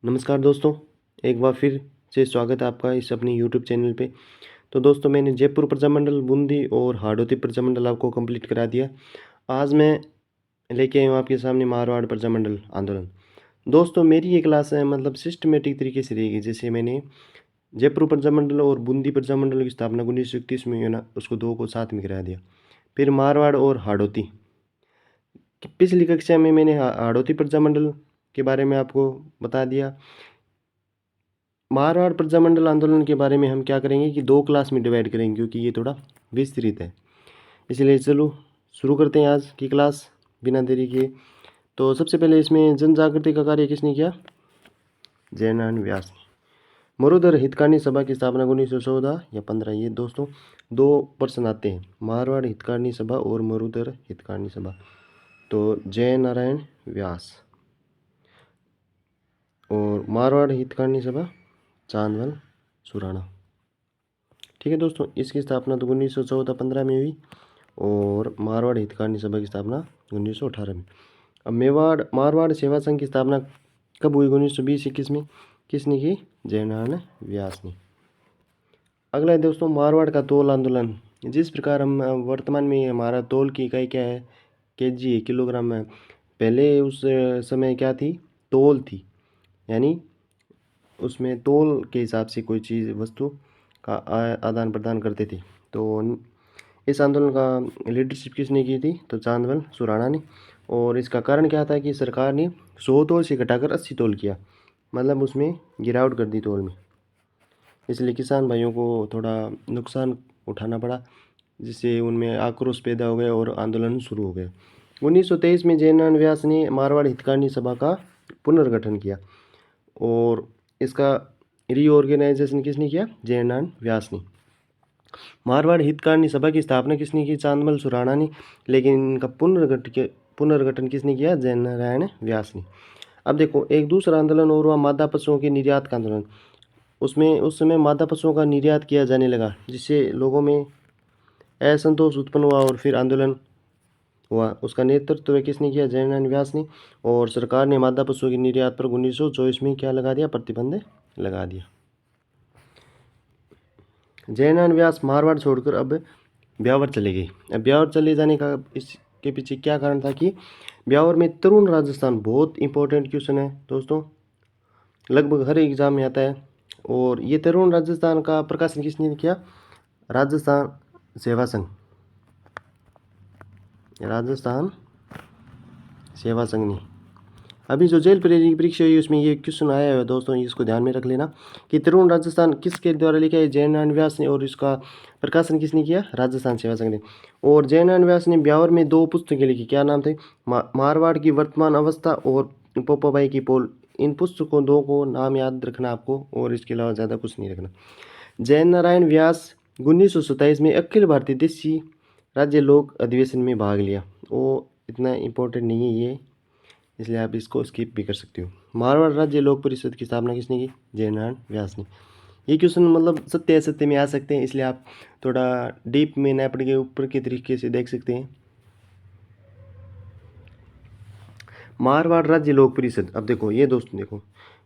नमस्कार दोस्तों, एक बार फिर से स्वागत है आपका इस अपने यूट्यूब चैनल पे। तो दोस्तों मैंने जयपुर प्रजामंडल, बूंदी और हाड़ौती प्रजामंडल आपको कंप्लीट करा दिया। आज मैं लेके आया हूँ आपके सामने मारवाड़ प्रजामंडल आंदोलन। दोस्तों मेरी ये क्लास है मतलब सिस्टमेटिक तरीके से रहेगी। जैसे मैंने जयपुर प्रजामंडल और बूंदी प्रजामंडल की स्थापना 1931 में ना उसको दो को साथ में करा दिया। फिर मारवाड़ और हाड़ौती। पिछली कक्षा में मैंने हाड़ौती प्रजामंडल के बारे में आपको बता दिया। मारवाड़ प्रजामंडल आंदोलन के बारे में हम क्या करेंगे कि दो क्लास में डिवाइड करेंगे क्योंकि ये थोड़ा विस्तृत है। इसलिए चलो शुरू करते हैं आज की क्लास बिना देरी किए। तो सबसे पहले इसमें जन जागृति का कार्य किसने किया? जयनारायण व्यास ने। मरुधर हितकारिणी सभा की स्थापना 1914 या 15। ये दोस्तों दो प्रश्न आते हैं, मारवाड़ हितकारिणी सभा और मरुधर हितकारिणी सभा। तो जयनारायण व्यास और मारवाड़ हितकारिणी सभा चांदवल सुराणा। ठीक है दोस्तों, इसकी स्थापना तो 1914-15 में हुई और मारवाड़ हितकारिणी सभा की स्थापना 1918 में। अब मारवाड़ सेवा संघ की स्थापना कब हुई? 1920-21 में। किसने की? जयनारायण व्यास ने। अगला है दोस्तों मारवाड़ का तोल आंदोलन। जिस प्रकार हम वर्तमान में हमारा तोल की इकाई क्या है? केजी है, किलोग्राम है। पहले उस समय क्या थी? तोल थी, यानी उसमें तोल के हिसाब से कोई चीज़ वस्तु का आदान प्रदान करते थे। तो इस आंदोलन का लीडरशिप किसने की थी? तो चांदवल सुराणा ने। और इसका कारण क्या था कि सरकार ने 100 तोल से घटाकर 80 तोल किया, मतलब उसमें गिरावट कर दी तोल में। इसलिए किसान भाइयों को थोड़ा नुकसान उठाना पड़ा, जिससे उनमें आक्रोश पैदा हो गया और आंदोलन शुरू हो गया। 1923 में जयनारायण व्यास ने मारवाड़ हितकारिणी सभा का पुनर्गठन किया और इसका रीऑर्गेनाइजेशन किसने किया? जयनारायण व्यास ने। मारवाड़ हितकारिणी सभा की स्थापना किसने की? चांदमल सुराणा ने। लेकिन इनका पुनर्गठन किसने किया? जयनारायण व्यास ने। अब देखो एक दूसरा आंदोलन और हुआ मादा पशुओं के निर्यात का आंदोलन। उसमें उस समय मादा पशुओं का निर्यात किया जाने लगा, जिससे लोगों में असंतोष उत्पन्न हुआ और फिर आंदोलन हुआ। उसका नेतृत्व किसने किया? जयनारायण व्यास ने। और सरकार ने मादा पशुओं के निर्यात पर 1924 में क्या लगा दिया? प्रतिबंध लगा दिया। जयनारायण व्यास मारवाड़ छोड़कर अब ब्यावर चले गए। अब ब्यावर चले जाने का इसके पीछे क्या कारण था कि ब्यावर में तरुण राजस्थान, बहुत इंपॉर्टेंट क्वेश्चन है दोस्तों, लगभग हर एग्जाम में आता है। और ये तरुण राजस्थान का प्रकाशन किसने किया? राजस्थान सेवा संघ, राजस्थान सेवा संघ ने। अभी जो जेल परीक्षा हुई उसमें ये क्वेश्चन आया है दोस्तों, इसको ध्यान में रख लेना कि तरुण राजस्थान किसके द्वारा लिखा है? जयनारायण व्यास ने। और इसका प्रकाशन किसने किया? राजस्थान सेवा संघ ने। और जयनारायण व्यास ने ब्यावर में दो पुस्तकें लिखी। क्या नाम थे? मारवाड़ की वर्तमान अवस्था और पोपाबाई की पोल। इन पुस्तकों दो को नाम याद रखना आपको, और इसके अलावा ज़्यादा कुछ नहीं रखना। जयनारायण व्यास 1927 में अखिल भारतीय देशी राज्य लोक अधिवेशन में भाग लिया। वो इतना इम्पोर्टेंट नहीं है ये, इसलिए आप इसको स्किप भी कर सकते हो। मारवाड़ राज्य लोक परिषद की स्थापना किसने की? जयनारायण व्यास ने। ये क्वेश्चन मतलब सत्य असत्य में आ सकते हैं, इसलिए आप थोड़ा डीप में न पढ़ के ऊपर के तरीके से देख सकते हैं। मारवाड़ राज्य लोक परिषद, अब देखो ये दोस्तों देखो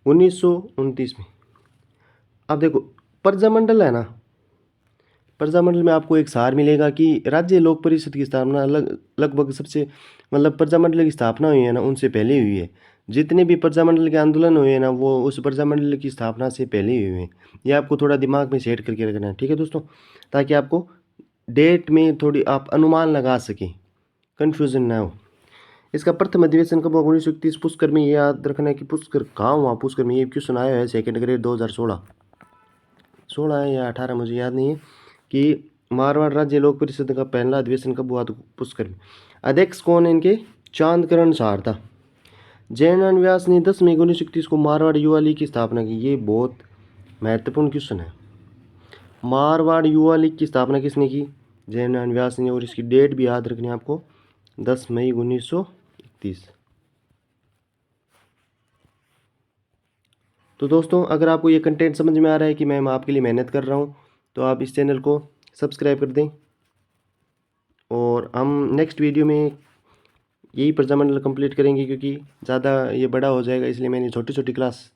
1929 में। अब देखो प्रजामंडल है ना, प्रजामंडल में आपको एक सार मिलेगा कि राज्य लोक परिषद की स्थापना लगभग सबसे मतलब प्रजामंडल की स्थापना हुई है ना उनसे पहले हुई है। जितने भी प्रजामंडल के आंदोलन हुए हैं ना वो उस प्रजामंडल की स्थापना से पहले ही हुए हैं। ये आपको थोड़ा दिमाग में सेट करके रखना है, ठीक है दोस्तों, ताकि आपको डेट में थोड़ी आप अनुमान लगा सकें, कन्फ्यूजन ना हो। इसका प्रथम अधिवेशन कब हुआ? 1931 पुष्कर में। ये याद रखना है कि पुष्कर कहाँ हुआ? पुष्कर में। ये क्वेश्चन आया है सेकेंड ग्रेड 2016 है या 18 मुझे याद नहीं है, कि मारवाड़ राज्य लोक परिषद का पहला अधिवेशन कब हुआ? तो पुष्कर में। अध्यक्ष कौन है इनके? चांदकरण सार था। जयनारायण व्यास ने 10 मई 1931 को मारवाड़ युवा लीग की स्थापना की। ये बहुत महत्वपूर्ण क्वेश्चन है। मारवाड़ युवा लीग की स्थापना किसने की? जयनारायण व्यास ने। और इसकी डेट भी याद रखनी है आपको, 10 मई 1931। तो दोस्तों अगर आपको ये कंटेंट समझ में आ रहा है कि मैं आपके लिए मेहनत कर रहा हूँ, तो आप इस चैनल को सब्सक्राइब कर दें। और हम नेक्स्ट वीडियो में यही प्रजामंडल कंप्लीट करेंगे, क्योंकि ज़्यादा ये बड़ा हो जाएगा, इसलिए मैंने छोटी छोटी क्लास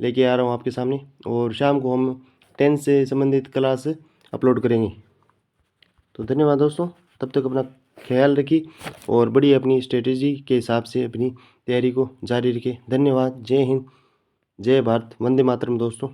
लेके आ रहा हूँ आपके सामने। और शाम को हम 10 से संबंधित क्लास अपलोड करेंगे। तो धन्यवाद दोस्तों, तब तक अपना ख्याल रखिए और बड़ी अपनी स्ट्रेटेजी के हिसाब से अपनी तैयारी को जारी रखिए। धन्यवाद। जय हिंद, जय भारत, वंदे मातरम दोस्तों।